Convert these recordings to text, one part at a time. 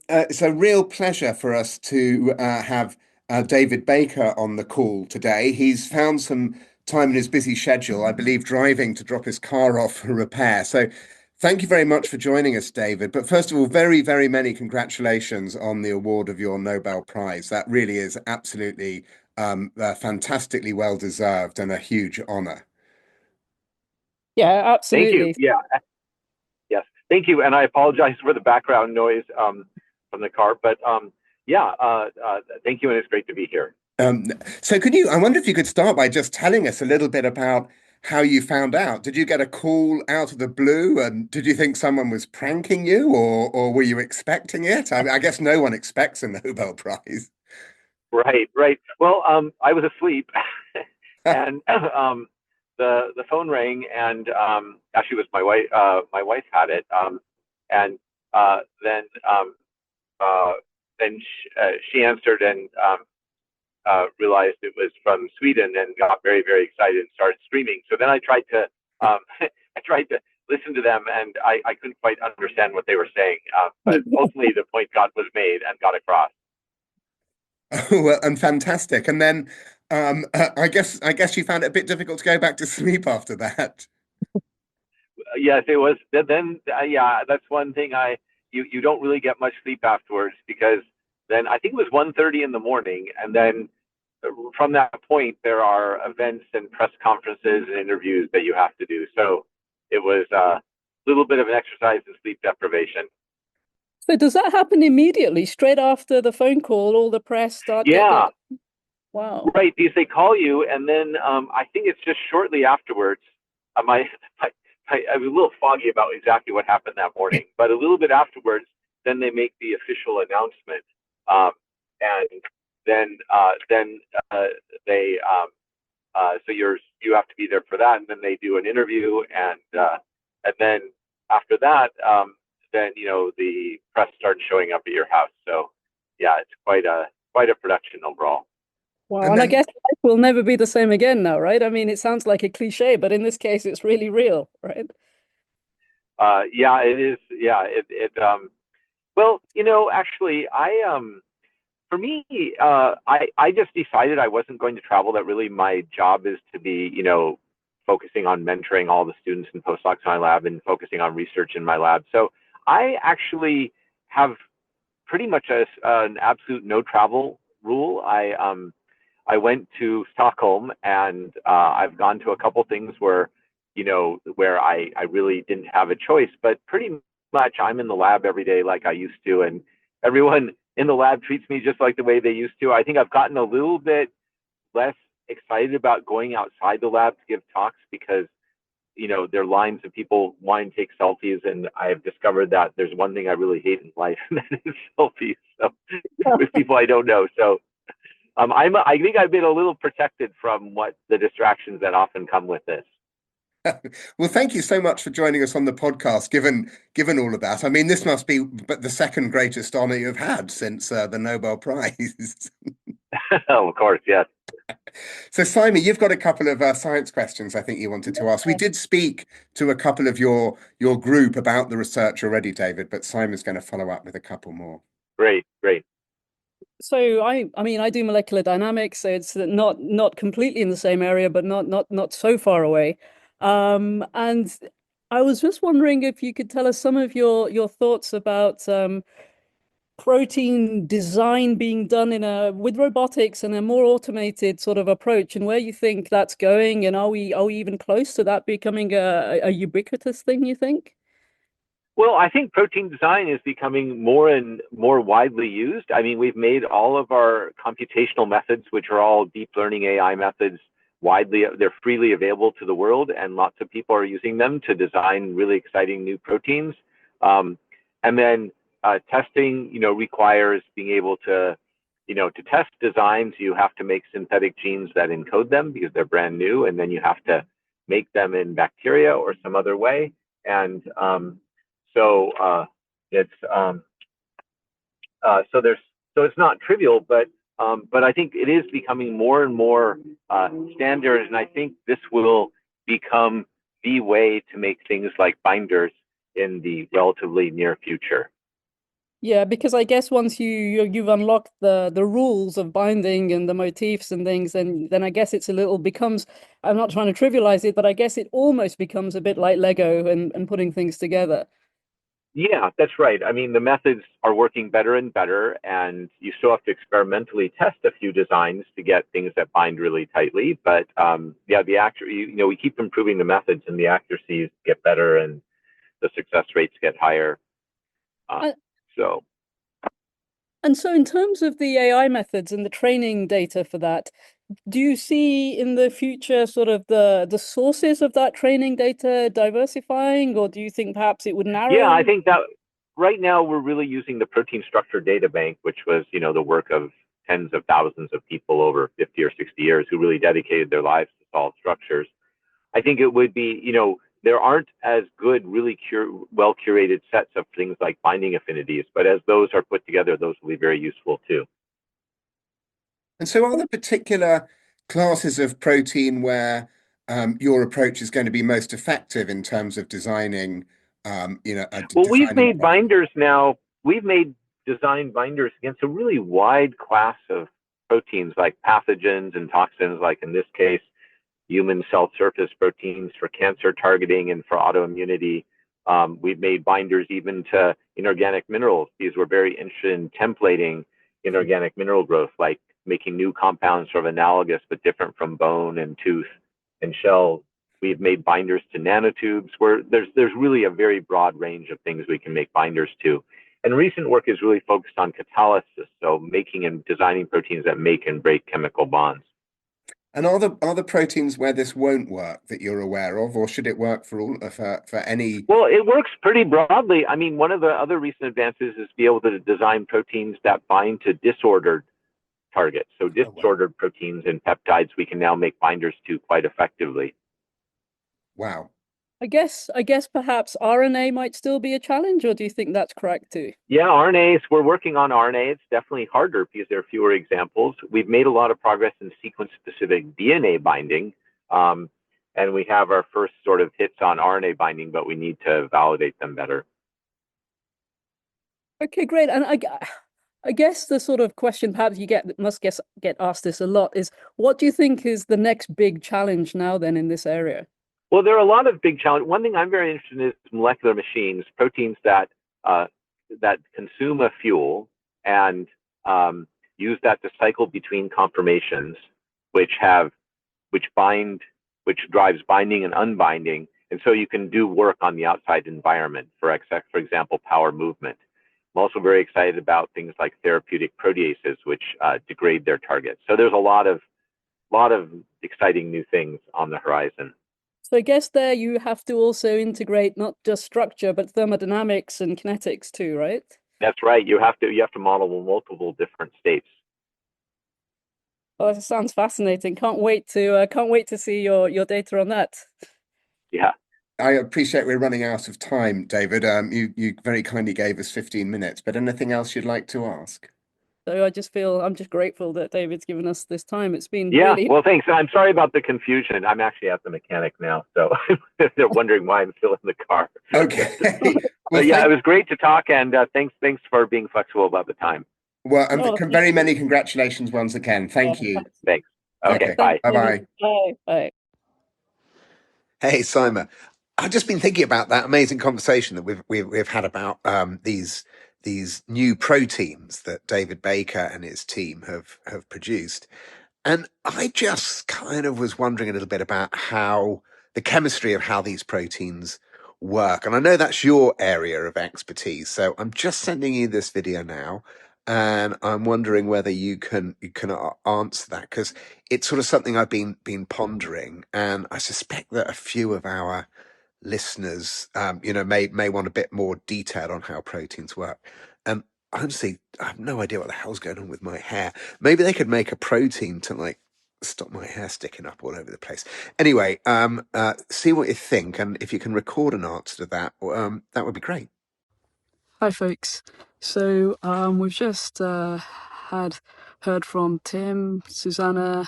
It's a real pleasure for us to have David Baker on the call today. He's found some time in his busy schedule, I believe, driving to drop his car off for repair. So, thank you very much for joining us, David. But first of all, very, very many congratulations on the award of your Nobel Prize. That really is absolutely fantastically well deserved and a huge honor. Yeah, Thank you. absolutely. Yeah, yes. Thank you. And I apologize for the background noise from the car, but yeah, thank you. And it's great to be here. Um, so I wonder if you could start by just telling us a little bit about how you found out. Did you get a call out of the blue and did you think someone was pranking you or were you expecting it? I guess no one expects a Nobel Prize. Right, right. Well, I was asleep and the phone rang and actually it was my wife. My wife had it, and then uh, she answered and realized it was from Sweden and got very, very excited and started screaming. So then I tried to I tried to listen to them, and I couldn't quite understand what they were saying. But ultimately, the point was made and got across. Well, and fantastic. And then I guess you found it a bit difficult to go back to sleep after that. Yes, it was. Then yeah, that's one thing. You don't really get much sleep afterwards because then I think it was 1:30 in the morning, and then from that point there are events and press conferences and interviews that you have to do. So it was a little bit of an exercise in sleep deprivation. So does that happen immediately, straight after the phone call, all the press start get Yeah, going? Wow. right. Because they call you, and then I think it's just shortly afterwards. My, I was a little foggy about exactly what happened that morning, but a little bit afterwards, then they make the official announcement, and then they so you have to be there for that, and then they do an interview, and then after that, then the press starts showing up at your house. So yeah, it's quite a production overall. Wow. And And I then guess life will never be the same again now, right? I mean, it sounds like a cliche, but in this case, it's really real, right? Yeah, it is. Yeah, well, actually, for me, I just decided I wasn't going to travel. That really my job is to be, focusing on mentoring all the students and postdocs in my lab and focusing on research in my lab. So I actually have pretty much an absolute no travel rule. I went to Stockholm, and I've gone to a couple things where, where I really didn't have a choice, but pretty much I'm in the lab every day like I used to, and everyone in the lab treats me just like the way they used to. I think I've gotten a little bit less excited about going outside the lab to give talks because, there are lines of people wanting to take selfies, and I've discovered that there's one thing I really hate in life, and that is selfies. So with people I don't know. So I think I've been a little protected from what the distractions that often come with this. well, thank you so much for joining us on the podcast. Given all of that, I mean, this must be but the second greatest honor you've had since the Nobel Prize. Of course, yes. So, Simon, you've got a couple of science questions I think you wanted to ask. We did speak to a couple of your group about the research already, David, but Simon's going to follow up with a couple more. Great, great. So I mean, I do molecular dynamics, so it's not completely in the same area, but not so far away. And I was just wondering if you could tell us some of your thoughts about protein design being done in a with robotics and a more automated sort of approach, and where you think that's going, and are we even close to that becoming a ubiquitous thing, you think? Well, I think protein design is becoming more and more widely used. I mean, we've made all of our computational methods, which are all deep learning AI methods, they're freely available to the world, and lots of people are using them to design really exciting new proteins. And then testing, requires being able to test designs, you have to make synthetic genes that encode them because they're brand new, and then you have to make them in bacteria or some other way. And so it's so there's so it's not trivial, but I think it is becoming more and more standard, and I think this will become the way to make things like binders in the relatively near future. Yeah, because I guess once you've unlocked the rules of binding and the motifs and things, then I guess it's a little becomes, I'm not trying to trivialize it, but I guess it almost becomes a bit like Lego and putting things together. Yeah, that's right. I mean, the methods are working better and better, and you still have to experimentally test a few designs to get things that bind really tightly. But yeah, we keep improving the methods, and the accuracies get better, and the success rates get higher. Uh, And, so, and so in terms of the AI methods and the training data for that, do you see in the future sort of the sources of that training data diversifying, or do you think perhaps it would yeah, narrow? I think that right now we're really using the protein structure data bank, which was, the work of tens of thousands of people over 50 or 60 years who really dedicated their lives to solve structures. I think it would be, there aren't as good, really well curated sets of things like binding affinities, but as those are put together, those will be very useful too. And so, are there particular classes of protein where your approach is going to be most effective in terms of designing, Well, we've designing made products? binders now. We've made design binders against a really wide class of proteins like pathogens and toxins, like in this case, human cell surface proteins for cancer targeting and for autoimmunity. We've made binders even to inorganic minerals. These were very interested in templating inorganic mineral growth, like making new compounds sort of analogous but different from bone and tooth and shell. We've made binders to nanotubes, where there's really a very broad range of things we can make binders to. And recent work is really focused on catalysis, so making and designing proteins that make and break chemical bonds. And are the proteins where this won't work that you're aware of, or should it work for all for any? Well, it works pretty broadly. I mean, one of the other recent advances is to be able to design proteins that bind to disordered targets. So Oh, wow. disordered proteins and peptides we can now make binders to quite effectively. Wow. I guess perhaps RNA might still be a challenge, or do you think that's correct too? Yeah, RNAs, we're working on RNA. It's definitely harder because there are fewer examples. We've made a lot of progress in sequence-specific DNA binding, and we have our first sort of hits on RNA binding, but we need to validate them better. Okay, great. And I guess the sort of question perhaps you get asked this a lot is, what do you think is the next big challenge now then in this area? Well, there are a lot of big challenges. One thing I'm very interested in is molecular machines, proteins uh, that consume a fuel and use that to cycle between conformations, which have which bind, which drives binding and unbinding, and so you can do work on the outside environment. For example, power movement. I'm also very excited about things like therapeutic proteases, which degrade their targets. So there's a lot of exciting new things on the horizon. So I guess there you have to also integrate not just structure, but thermodynamics and kinetics too, right? That's right. You have to model multiple different states. Oh, that sounds fascinating. Can't wait to see your data on that. Yeah. I appreciate we're running out of time, David. You very kindly gave us 15 minutes, but anything else you'd like to ask? So I'm just grateful that David's given us this time. It's been Yeah. really Well, thanks. I'm sorry about the confusion. I'm actually at the mechanic now, so they're wondering why I'm still in the car. Okay. Well, But yeah, it thank was great to talk, and thanks for being flexible about the time. well, and oh, thank very you. many congratulations once again. Thank you. Thanks. Okay. Okay. Bye. Bye bye. Bye. Bye. Hey, Syma. I've just been thinking about that amazing conversation that we've had about these new proteins that David Baker and his team have produced. And I just kind of was wondering a little bit about how the chemistry of how these proteins work. And I know that's your area of expertise. So I'm just sending you this video now. And I'm wondering whether you can answer that, because it's sort of something I've been pondering, and I suspect that a few of our listeners, may want a bit more detail on how proteins work. And honestly, I have no idea what the hell's going on with my hair. Maybe they could make a protein to like stop my hair sticking up all over the place. Anyway, see what you think, and if you can record an answer to that, that would be great. Hi, folks. So we've just had heard from Tim, Susana,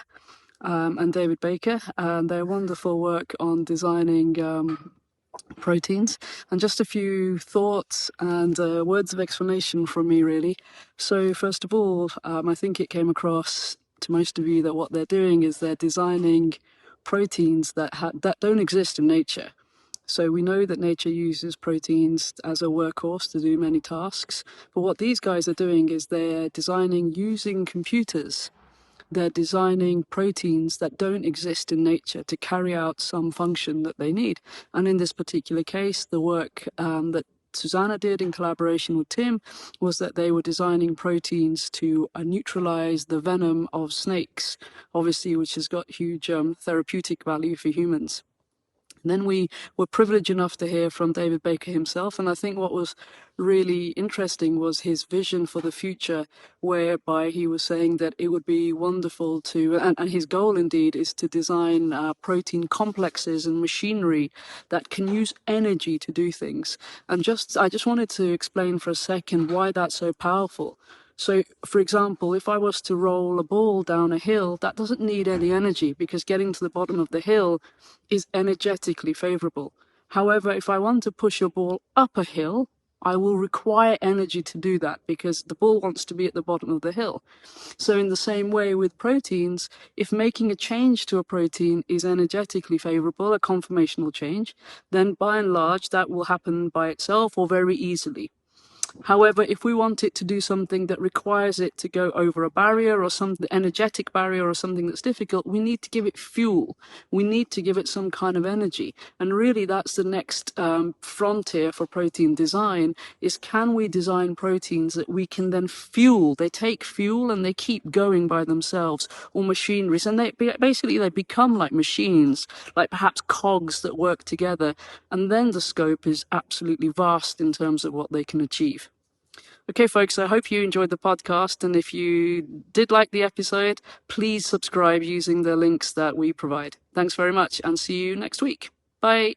and David Baker, and their wonderful work on designing proteins. And just a few thoughts and words of explanation from me, really. So first of all, I think it came across to most of you that what they're doing is they're designing proteins that don't exist in nature. So we know that nature uses proteins as a workhorse to do many tasks, but what these guys are doing is they're designing using computers. They're designing proteins that don't exist in nature to carry out some function that they need. And in this particular case, the work that Susana did in collaboration with Tim was that they were designing proteins to neutralize the venom of snakes, obviously, which has got huge therapeutic value for humans. And then we were privileged enough to hear from David Baker himself, and I think what was really interesting was his vision for the future, whereby he was saying that it would be wonderful to, and his goal indeed is to design protein complexes and machinery that can use energy to do things. And I just wanted to explain for a second why that's so powerful. So, for example, if I was to roll a ball down a hill, that doesn't need any energy because getting to the bottom of the hill is energetically favorable. However, if I want to push a ball up a hill, I will require energy to do that because the ball wants to be at the bottom of the hill. So in the same way with proteins, if making a change to a protein is energetically favorable, a conformational change, then by and large that will happen by itself or very easily. However, if we want it to do something that requires it to go over a barrier or some energetic barrier or something that's difficult, we need to give it fuel. We need to give it some kind of energy. And really that's the next frontier for protein design is can we design proteins that we can then fuel? They take fuel and they keep going by themselves, or machineries. And they become like machines, like perhaps cogs that work together. And then the scope is absolutely vast in terms of what they can achieve. Okay, folks, I hope you enjoyed the podcast. And if you did like the episode, please subscribe using the links that we provide. Thanks very much and see you next week. Bye.